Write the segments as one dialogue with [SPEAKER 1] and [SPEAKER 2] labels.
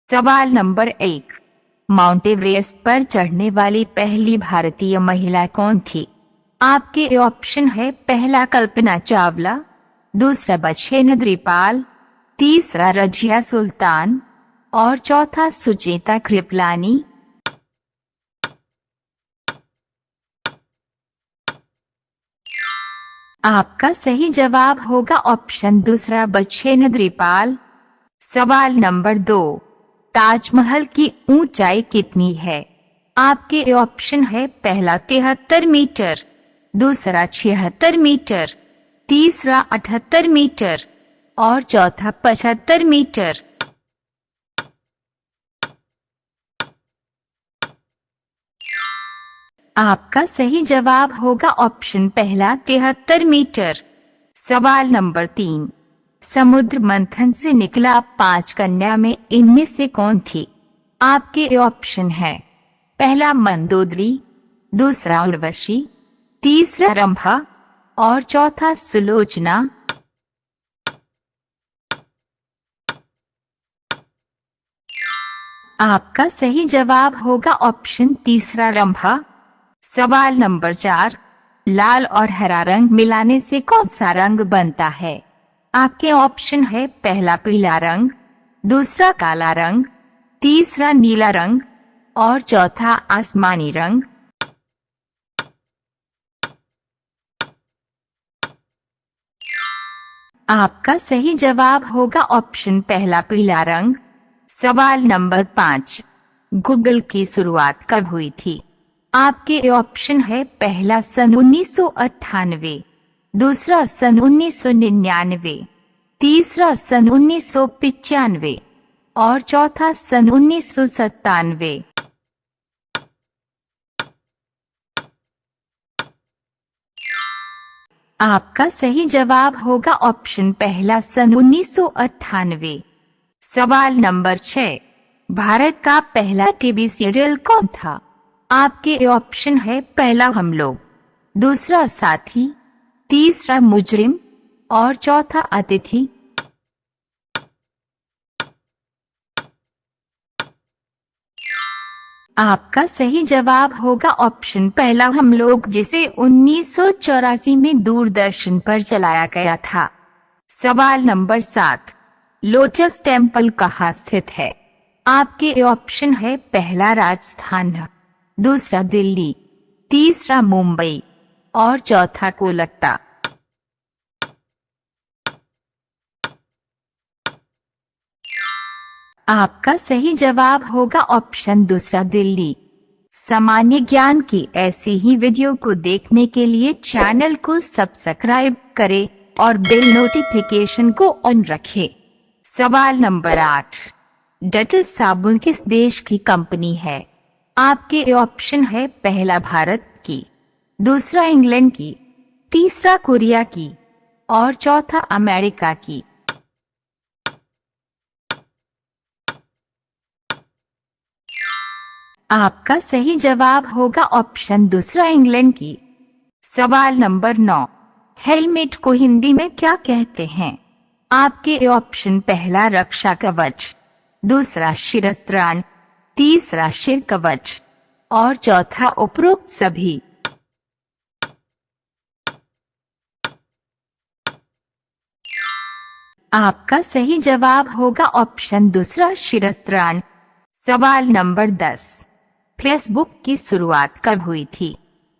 [SPEAKER 1] सवाल number 1, mount Everest पर चढ़ने वाली पहली भारतीय महिला कौन थी? आपके ऑप्शन है, पहला कल्पना चावला, दूसरा बछेन्द्री पाल, तीसरा रजिया सुल्तान और चौथा सुचेता कृपलानी। आपका सही जवाब होगा ऑप्शन दूसरा, बछेन्द्री पाल। सवाल नंबर 2, ताजमहल की ऊंचाई कितनी है? आपके ऑप्शन है, पहला 73 मीटर, दूसरा 76 मीटर, तीसरा 78 मीटर और चौथा 75 मीटर। आपका सही जवाब होगा ऑप्शन पहला, 73 मीटर। सवाल नंबर 3, समुद्र मंथन से निकला 5 कन्या में इनमें से कौन थी? आपके ऑप्शन है, पहला मंदोदरी, दूसरा उर्वशी, तीसरा रंभा और चौथा सुलोचना। आपका सही जवाब होगा ऑप्शन तीसरा, रंभा। सवाल नंबर 4, लाल और हरा रंग मिलाने से कौन सा रंग बनता है? आपके ऑप्शन है, पहला पीला रंग, दूसरा काला रंग, तीसरा नीला रंग और चौथा आसमानी रंग। आपका सही जवाब होगा ऑप्शन पहला, पीला रंग। सवाल नंबर 5, गूगल की शुरुआत कब हुई थी? आपके ऑप्शन है, पहला सन 1998, दूसरा सन 1999, तीसरा सन 1995 और चौथा सन 1997। आपका सही जवाब होगा ऑप्शन पहला, सन 1998। सवाल नंबर 6, भारत का पहला टीवी सीरियल कौन था? आपके ऑप्शन है, पहला हम लोग, दूसरा साथी, तीसरा मुजरिम और चौथा अतिथि। आपका सही जवाब होगा ऑप्शन पहला, हम लोग, जिसे 1984 में दूरदर्शन पर चलाया गया था। सवाल नंबर 7, लोटस टेम्पल कहाँ स्थित है? आपके ऑप्शन है, पहला राजस्थान, दूसरा दिल्ली, तीसरा मुंबई और चौथा कोलकाता। आपका सही जवाब होगा ऑप्शन दूसरा, दिल्ली। सामान्य ज्ञान की ऐसी ही वीडियो को देखने के लिए चैनल को सब्सक्राइब करें और बेल नोटिफिकेशन को ऑन रखें। सवाल नंबर 8, डेटल साबुन किस देश की कंपनी है? आपके ऑप्शन है, पहला भारत की, दूसरा इंग्लैंड की, तीसरा कोरिया की और चौथा अमेरिका की। आपका सही जवाब होगा ऑप्शन दूसरा, इंग्लैंड की। सवाल नंबर 9, हेलमेट को हिंदी में क्या कहते हैं? आपके ऑप्शन, पहला रक्षा कवच, दूसरा शिरस्त्राण, तीसरा शिर कवच और चौथा उपरोक्त सभी। आपका सही जवाब होगा ऑप्शन दूसरा, शिरस्त्राण। सवाल नंबर 10, फेसबुक की शुरुआत कब हुई थी?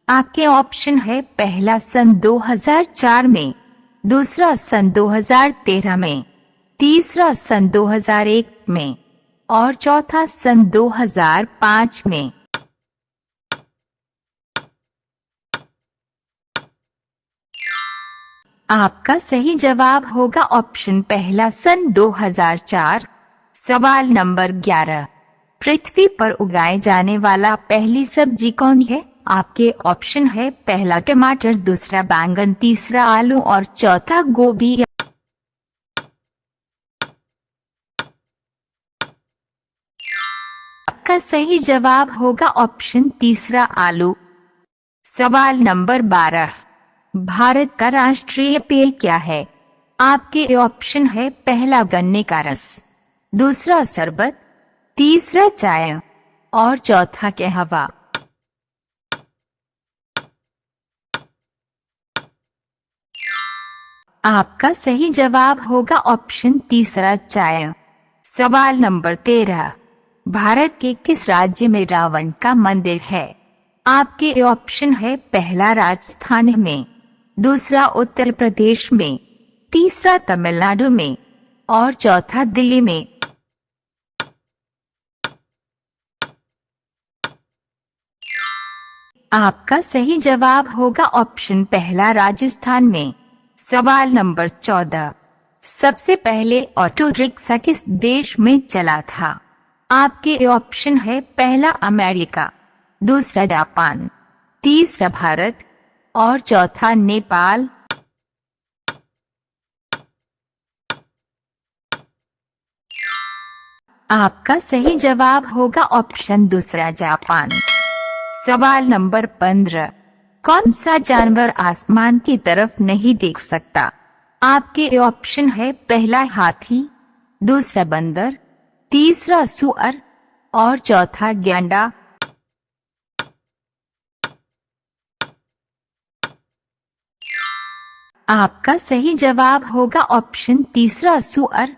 [SPEAKER 1] आपके ऑप्शन है, पहला सन 2004 में, दूसरा सन 2013 में, तीसरा सन 2001 में और चौथा सन 2005 में। आपका सही जवाब होगा ऑप्शन पहला, सन 2004। सवाल नंबर 11, पृथ्वी पर उगाए जाने वाला पहली सब्जी कौन है? आपके ऑप्शन है, पहला टमाटर, दूसरा बैंगन, तीसरा आलू और चौथा गोभी। आपका सही जवाब होगा ऑप्शन तीसरा, आलू। सवाल नंबर 12, भारत का राष्ट्रीय पेय क्या है? आपके ऑप्शन है, पहला गन्ने का रस, दूसरा शरबत, तीसरा चाय और चौथा कहवा। आपका सही जवाब होगा ऑप्शन तीसरा चाय। सवाल नंबर 13, भारत के किस राज्य में रावण का मंदिर है? आपके ऑप्शन है पहला राजस्थान में, दूसरा उत्तर प्रदेश में, तीसरा तमिलनाडु में और चौथा दिल्ली में। आपका सही जवाब होगा ऑप्शन पहला राजस्थान में। सवाल नंबर 14, सबसे पहले ऑटो रिक्शा किस देश में चला था? आपके ऑप्शन है पहला अमेरिका, दूसरा जापान, तीसरा भारत और चौथा नेपाल। आपका सही जवाब होगा ऑप्शन दूसरा जापान। सवाल नंबर 15, कौन सा जानवर आसमान की तरफ नहीं देख सकता? आपके ऑप्शन है पहला हाथी, दूसरा बंदर, तीसरा सुअर और चौथा गैंडा। आपका सही जवाब होगा ऑप्शन तीसरा सुअर।